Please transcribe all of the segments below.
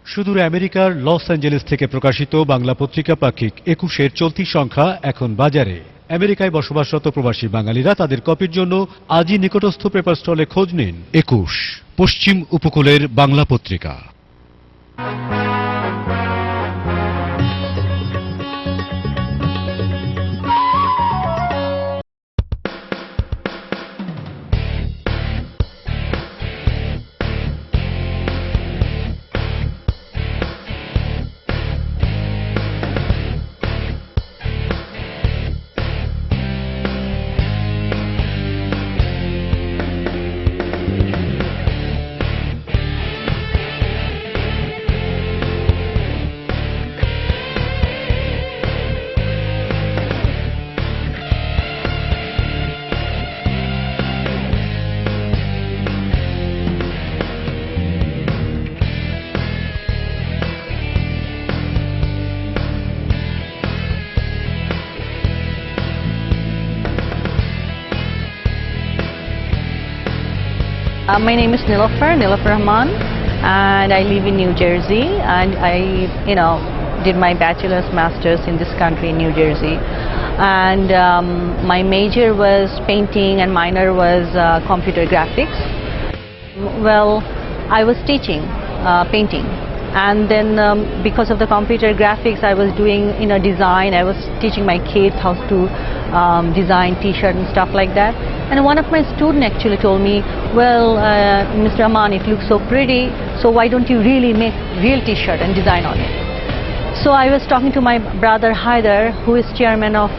সুদূর আমেরিকার Los Angeles থেকে প্রকাশিত বাংলা পত্রিকা পাক্ষিক ২১-এর চলতি সংখ্যা এখন বাজারে। আমেরিকায় বসবাসরত প্রবাসী বাঙালিরা তাদের কপির জন্য আজই নিকটস্থ পেপার স্টলে খোঁজ নিন। ২১ পশ্চিম উপকূলের বাংলা পত্রিকা। My name is Nilofar Rahman, and I live in New Jersey, and I did my bachelor's master's in this country in New Jersey, and my major was painting and minor was computer graphics. Well, I was teaching painting, and then because of the computer graphics I was doing design. I was teaching my kids how to design t-shirt and stuff like that. And one of my students actually told me, well, Mr. Aman, it looks so pretty, so why don't you really make real t-shirt and design on it? So I was talking to my brother Haider, who is chairman of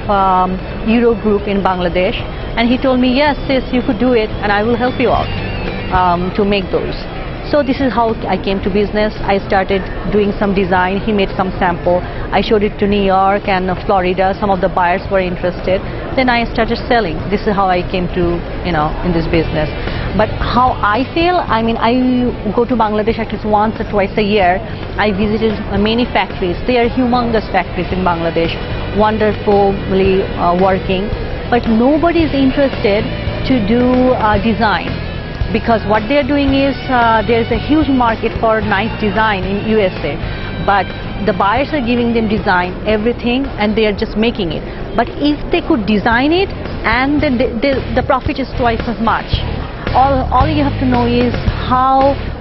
Euro Group in Bangladesh, and he told me, yes, sis, you could do it, and I will help you out to make those. So this is how I came to business. I started doing some design. He made some sample. I showed it to New York and Florida. Some of the buyers were interested. Then I started selling. This is how I came to, in this business. But how I feel, I mean, I go to Bangladesh at least once or twice a year. I visited many factories. They are humongous factories in Bangladesh, wonderfully working. But nobody is interested to do design. Because what they are doing is there's a huge market for nice design in USA, but the buyers are giving them design, everything, and they are just making it. But if they could design it, and then the profit is twice as much. All you have to know is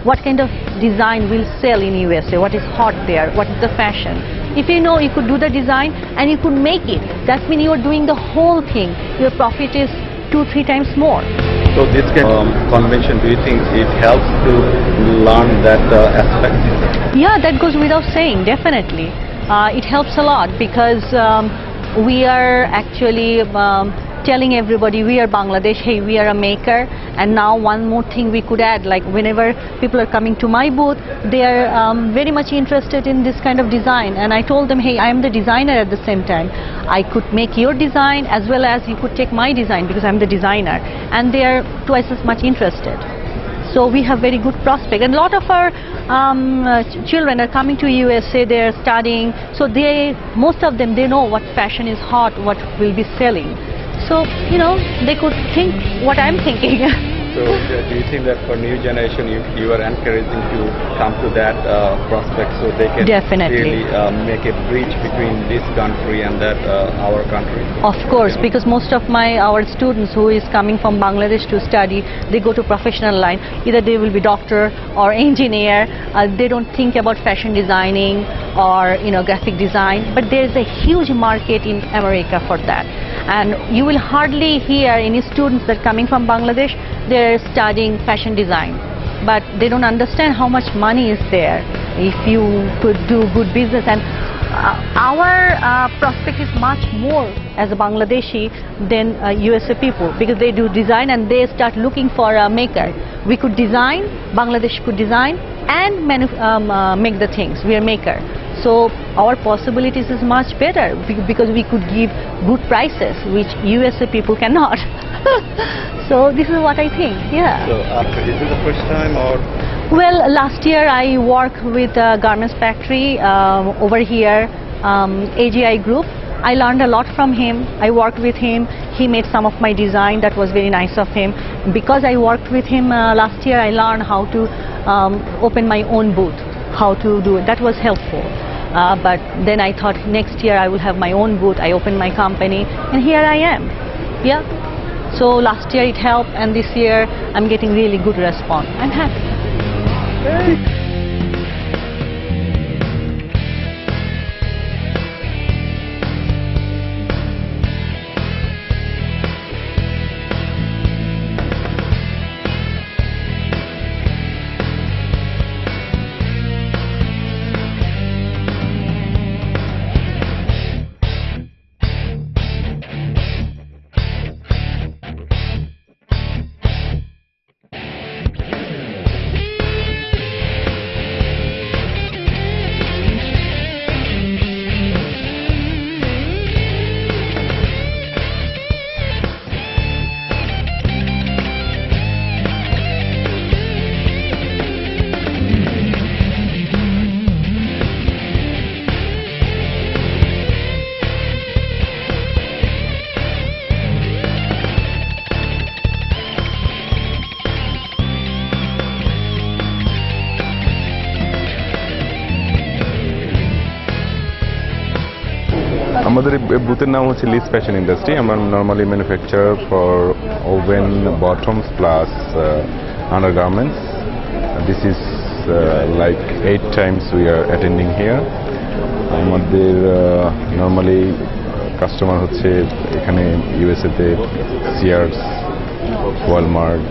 what kind of design will sell in USA, what is hot there, what is the fashion. If you know you could do the design and you could make it, that means you are doing the whole thing. Your profit is 2-3 times more. So this kind of convention, do you think it helps to learn that aspect? Yeah, that goes without saying, definitely. It helps a lot because we are actually telling everybody we are Bangladesh, hey, we are a maker. And now one more thing we could add, like whenever people are coming to my booth, they are very much interested in this kind of design. And I told them, hey, I am the designer at the same time. I could make your design as well as you could take my design because I'm the designer. And they are twice as much interested. So we have very good prospect. And a lot of our children are coming to USA, they are studying. So most of them, they know what fashion is hot, what will be selling. So, they could think what I'm thinking. So do you think that for new generation you are encouraging to come to that prospect so they can Definitely. really make a bridge between this country and that our country? Of course, because most of our students who is coming from Bangladesh to study, they go to professional line. Either they will be doctor or engineer. They don't think about fashion designing or graphic design. But there is a huge market in America for that. And you will hardly hear any students that coming from Bangladesh, they're studying fashion design. But they don't understand how much money is there if you could do good business. And our prospect is much more as a Bangladeshi than USA people because they do design and they start looking for a maker. We could design, Bangladesh could design and make the things. We are maker. So our possibilities is much better because we could give good prices, which USA people cannot. So this is what I think, yeah. So is it the first time or? Well, last year I worked with a garments factory over here, AGI Group. I learned a lot from him. I worked with him. He made some of my design. That was very nice of him. Because I worked with him last year, I learned how to open my own booth. how to do it. That was helpful. But then I thought next year I will have my own booth. I opened my company, and here I am. Yeah. So last year it helped, and this year I'm getting really good response. I'm happy. আমাদের বুথের নাম হচ্ছে লিস fashion industry. আমরা normally manufacture for oven bottoms plus undergarments. This is like 8 times we are attending here. আমাদের normally customer হচ্ছে এখানে ইউএসএতে সিয়ার্স, Walmart,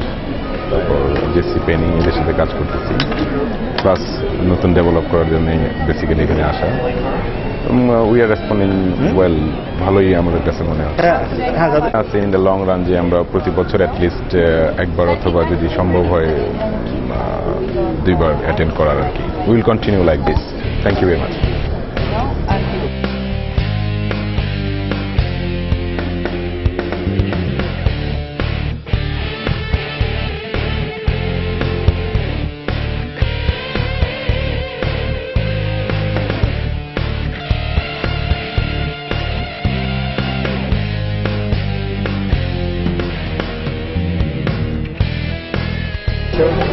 তারপর JC Penney, এদের সাথে কাজ করতেছি, প্লাস নতুন ডেভেলপ করার জন্য বেসিক্যালি এখানে আসা। উই আর রেসপন্ডিং ওয়েল, ভালোই আমাদের কাছে মনে হয় আছে ইন দ্য লং রান যে আমরা প্রতি বছর অ্যাটলিস্ট একবার অথবা যদি সম্ভব হয় 2বার অ্যাটেন্ড করার আর কি। Will continue like this. Thank you very much.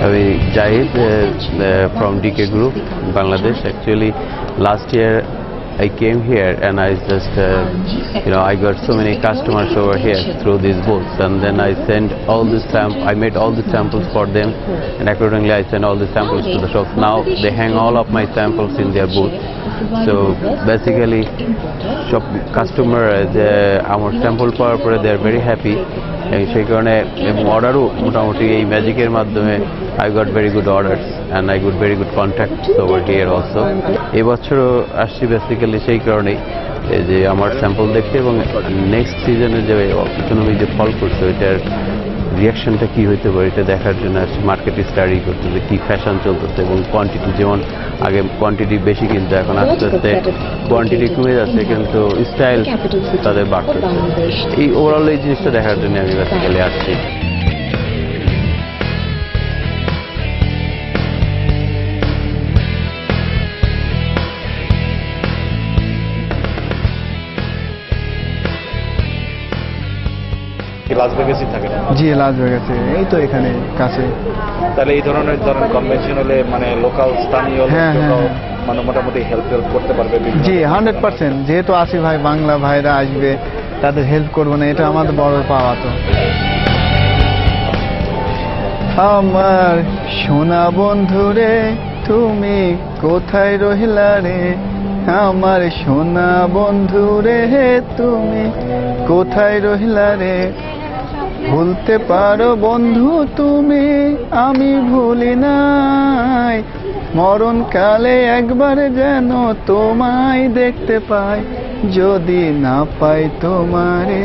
আমি Jahid from DK Group, Bangladesh. Actually, last year I came here and I just, I got so many customers over here through these booths, and then I sent all the I made all the samples for them, and accordingly I sent all the samples to the shops. Now they hang all of my samples in their booth. So basically, shop customer আমার sample পাওয়ার পরে they are very happy. সেই কারণে এবং অর্ডারও মোটামুটি এই ম্যাজিকের মাধ্যমে I got very good orders and I got very good contacts over here also. এবছরও আসছি বেসিক্যালি সেই কারণেই যে আমার স্যাম্পল দেখতে এবং নেক্সট সিজনে যে ইকোনমি যে ফল করছে ওইটার রিয়াকশনটা কী হইতে পারে এটা দেখার জন্য আসছে, মার্কেটে স্টাডি করতে যে কী ফ্যাশন চলতেছে এবং কোয়ান্টিটি, যেমন আগে কোয়ান্টিটি বেশি কিন্তু এখন আস্তে আস্তে কোয়ান্টিটি কমে যাচ্ছে কিন্তু স্টাইল তাদের বাড়তেছে। এই ওভারঅল এই জিনিসটা দেখার জন্য আমি বেসিক্যালি আসছি। লাস ভেগাসই থাকে না? জি, লাস ভেগাসে, এই তো এখানে কাছে। তাহলে এই ধরনের কনভেনশনালে মানে লোকাল স্থানীয় মানে মোটামুটি হেল্প করতে পারবে? জি, 100%। যেহেতু আসি ভাই, বাংলা ভাইরা আসবে, তাদের হেল্প করবো না, এটা আমাদের বড় পাওয়া। তো আমার সোনা বন্ধুরে তুমি কোথায় রহিলা রে, আমার সোনা বন্ধুরে তুমি কোথায় রহিলা রে, ভুলতে পারো বন্ধু তুমি, আমি ভুলি নাই, মরণকালে একবার যেন তোমায় দেখতে পাই, যদি না পাই তোমারে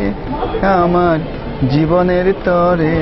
আমার জীবনের তরে।